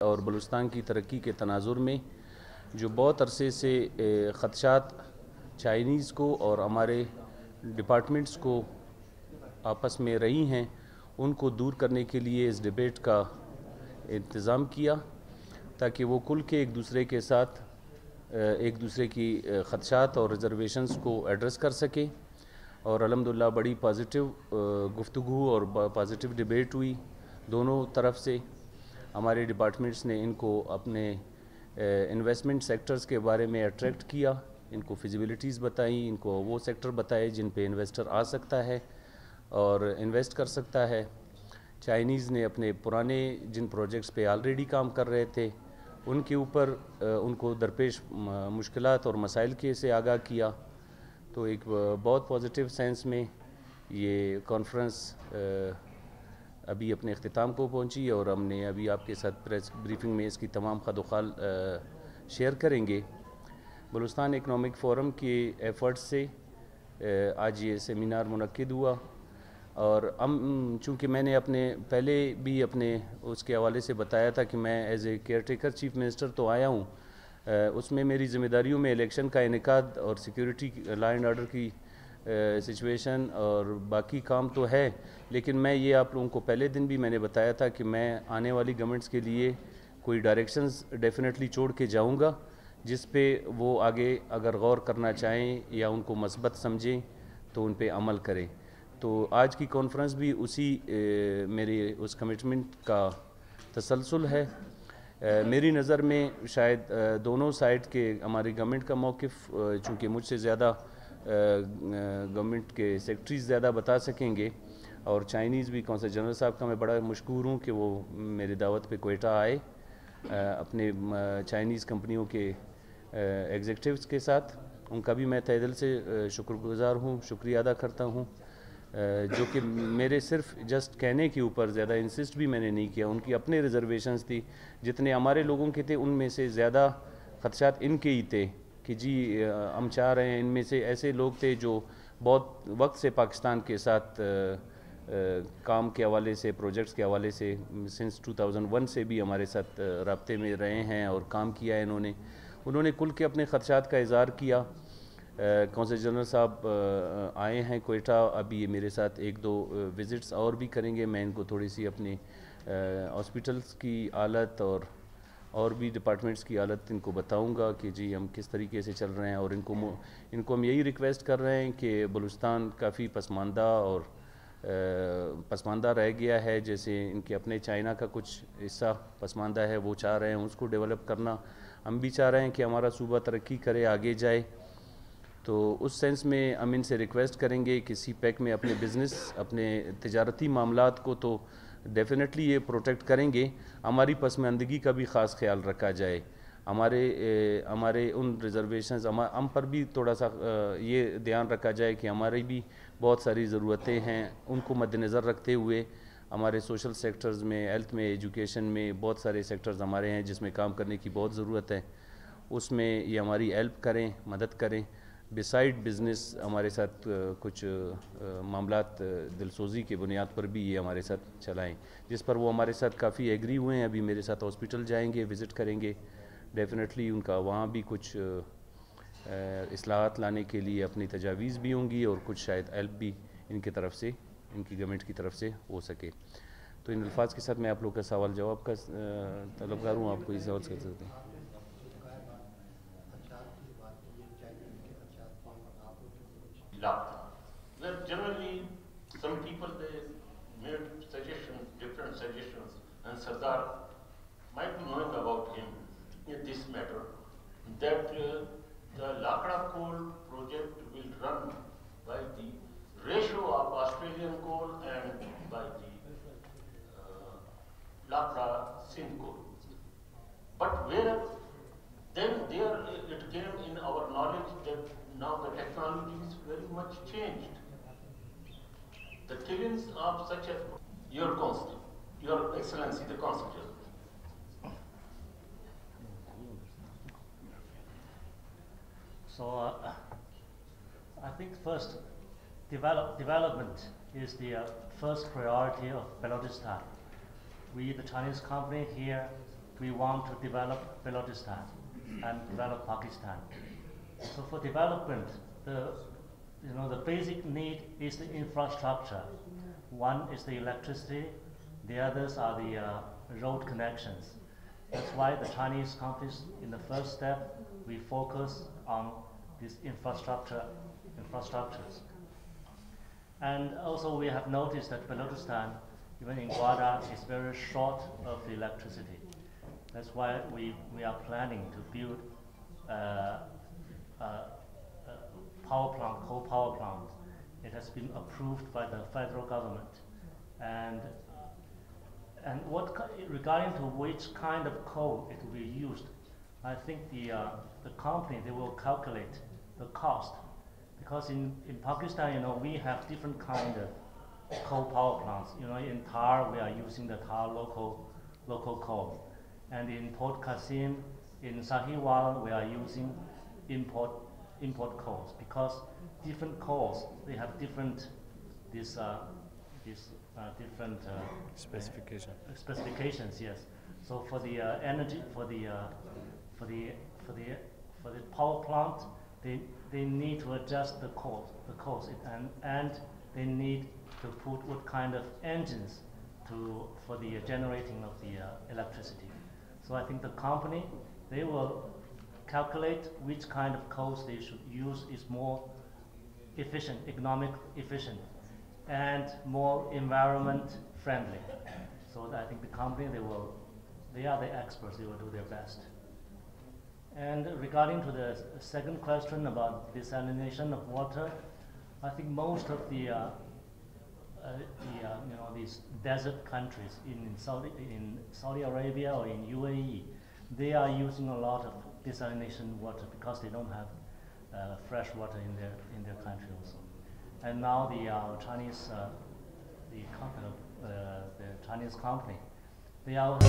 اور بلوچستان کی ترقی کے تناظر میں جو بہت عرصے سے خدشات چائنیز کو اور ہمارے ڈپارٹمنٹس کو آپس میں رہی ہیں، ان کو دور کرنے کے لیے اس ڈیبیٹ کا انتظام کیا تاکہ وہ کل کے ایک دوسرے کے ساتھ ایک دوسرے کی خدشات اور ریزرویشنز کو ایڈریس کر سکیں. اور الحمدللہ بڑی پازیٹیو گفتگو اور پازیٹیو ڈیبیٹ ہوئی دونوں طرف سے. ہمارے ڈپارٹمنٹس نے ان کو اپنے انویسٹمنٹ سیکٹرز کے بارے میں اٹریکٹ کیا، ان کو فیزیبلٹیز بتائیں، ان کو وہ سیکٹر بتائے جن پہ انویسٹر آ سکتا ہے اور انویسٹ کر سکتا ہے. چائنیز نے اپنے پرانے جن پروجیکٹس پہ آلریڈی کام کر رہے تھے ان کے اوپر ان کو درپیش مشکلات اور مسائل کے سے آگاہ کیا. تو ایک بہت پازیٹیو سینس میں یہ کانفرنس ابھی اپنے اختتام کو پہنچی اور ہم نے ابھی آپ کے ساتھ پریس بریفنگ میں اس کی تمام خد و خال شیئر کریں گے. بلوچستان اکنامک فورم کے ایفرٹس سے آج یہ سیمینار منعقد ہوا اور چونکہ میں نے اپنے پہلے بھی اپنے اس کے حوالے سے بتایا تھا کہ میں as a care taker chief minister تو آیا ہوں، اس میں میری ذمہ داریوں میں الیکشن کا انعقاد اور سیکیورٹی لا اینڈ آرڈر کی سچویشن اور باقی کام تو ہے، لیکن میں یہ آپ لوگوں کو پہلے دن بھی میں نے بتایا تھا کہ میں آنے والی گورنمنٹس کے لیے کوئی ڈائریکشنز ڈیفینیٹلی چھوڑ کے جاؤں گا جس پہ وہ آگے اگر غور کرنا چاہیں یا ان کو مثبت سمجھیں تو ان پہ عمل کریں. تو آج کی کانفرنس بھی اسی میری اس کمٹمنٹ کا تسلسل ہے. میری نظر میں شاید دونوں سائڈ کے ہماری گورنمنٹ کا موقف چونکہ مجھ سے زیادہ گورنمنٹ کے سیکرٹریز زیادہ بتا سکیں گے اور چائنیز بھی کونسل جنرل صاحب کا میں بڑا مشکور ہوں کہ وہ میری دعوت پہ کوئٹہ آئے اپنے چائنیز کمپنیوں کے ایگزیکٹیوز کے ساتھ. ان کا بھی میں تہہ دل سے شکر گزار ہوں، شکریہ ادا کرتا ہوں، جو کہ میرے صرف جسٹ کہنے کے اوپر زیادہ انسسٹ بھی میں نے نہیں کیا. ان کی اپنے ریزرویشنز تھی جتنے ہمارے لوگوں کے تھے، ان میں سے زیادہ خدشات ان کے ہی تھے کہ جی ہم چاہ رہے ہیں. ان میں سے ایسے لوگ تھے جو بہت وقت سے پاکستان کے ساتھ کام کے حوالے سے، پروجیکٹس کے حوالے سے سنس 2001 سے بھی ہمارے ساتھ رابطے میں رہے ہیں اور کام کیا ہے. انہوں نے کل کے اپنے خدشات کا اظہار کیا. کونسل جنرل صاحب آئے ہیں کوئٹہ، ابھی یہ میرے ساتھ ایک دو وزٹس اور بھی کریں گے. میں ان کو تھوڑی سی اپنی ہاسپٹلس کی حالت اور بھی ڈپارٹمنٹس کی حالت ان کو بتاؤں گا کہ جی ہم کس طریقے سے چل رہے ہیں. اور ان کو ہم یہی ریکویسٹ کر رہے ہیں کہ بلوچستان کافی پسماندہ رہ گیا ہے، جیسے ان کے اپنے چائنا کا کچھ حصہ پسماندہ ہے، وہ چاہ رہے ہیں اس کو ڈیولپ کرنا. ہم بھی چاہ رہے ہیں کہ ہمارا صوبہ ترقی کرے، آگے جائے. تو اس سینس میں ہم ان سے ریکویسٹ کریں گے کہ سی پیک میں اپنے بزنس، اپنے تجارتی معاملات کو تو ڈیفینیٹلی یہ پروٹیکٹ کریں گے، ہماری پسماندگی کا بھی خاص خیال رکھا جائے. ہمارے ان ریزرویشنز ہم پر بھی تھوڑا سا یہ دھیان رکھا جائے کہ ہماری بھی بہت ساری ضرورتیں ہیں، ان کو مد نظر رکھتے ہوئے ہمارے سوشل سیکٹرز میں، ہیلتھ میں، ایجوکیشن میں بہت سارے سیکٹرز ہمارے ہیں جس میں کام کرنے کی بہت ضرورت ہے. اس میں یہ ہماری ہیلپ کریں، مدد کریں. بسائڈ بزنس ہمارے ساتھ کچھ معاملات دلسوزی کے بنیاد پر بھی یہ ہمارے ساتھ چلائیں، جس پر وہ ہمارے ساتھ کافی ایگری ہوئے ہیں. ابھی میرے ساتھ ہاسپٹل جائیں گے، وزٹ کریں گے. ڈیفینیٹلی ان کا وہاں بھی کچھ اصلاحات لانے کے لیے اپنی تجاویز بھی ہوں گی اور کچھ شاید ہیلپ بھی ان کی طرف سے، ان کی گورنمنٹ کی طرف سے ہو سکے. تو ان الفاظ کے ساتھ میں آپ لوگ کا سوال جواب کا طلبگار ہوں. آپ کو یہ سوال کر سکتے ہیں. Well, generally, some people they made suggestions, different suggestions, and Sardar might be knowing about him in this matter, that the Lakra coal project will run by the ratio of Australian coal and by the Lakra Sindh coal. But where then there it came in our knowledge that now the technology is very much changed. The killings of such a your consul, your excellency the consul. So I think first development is the first priority of Balochistan. We, the Chinese company here, we want to develop Balochistan and develop Pakistan. So for development, the basic need is the infrastructure. One is the electricity, the others are the road connections. That's why the Chinese companies, in the first step, we focus on these infrastructures. And also we have noticed that Balochistan, even in Gwadar, is very short of electricity. That's why we are planning to build power plant, coal power plant. It has been approved by the federal government. And regarding to which kind of coal it will be used, I think the company, they will calculate the cost. Because in Pakistan, we have different kind of coal power plants. In Tar, we are using the Tar local coal. And in Port Qasim, in Sahiwal, we are using import coals, because different coals, they have different specifications. Yes. So for the energy, for the power plant, they need to adjust the coals, and they need to put what kind of engines for the generating of the electricity. So I think the company, they will calculate which kind of coals they should use is more efficient, economic efficient, and more environment friendly. So I think the company, they are the experts, they will do their best. And regarding to the second question about desalination of water, I think most of the these desert countries in Saudi Arabia or in UAE, they are using a lot of desalination water because they don't have fresh water in their country also. And now the Chinese Chinese company, they are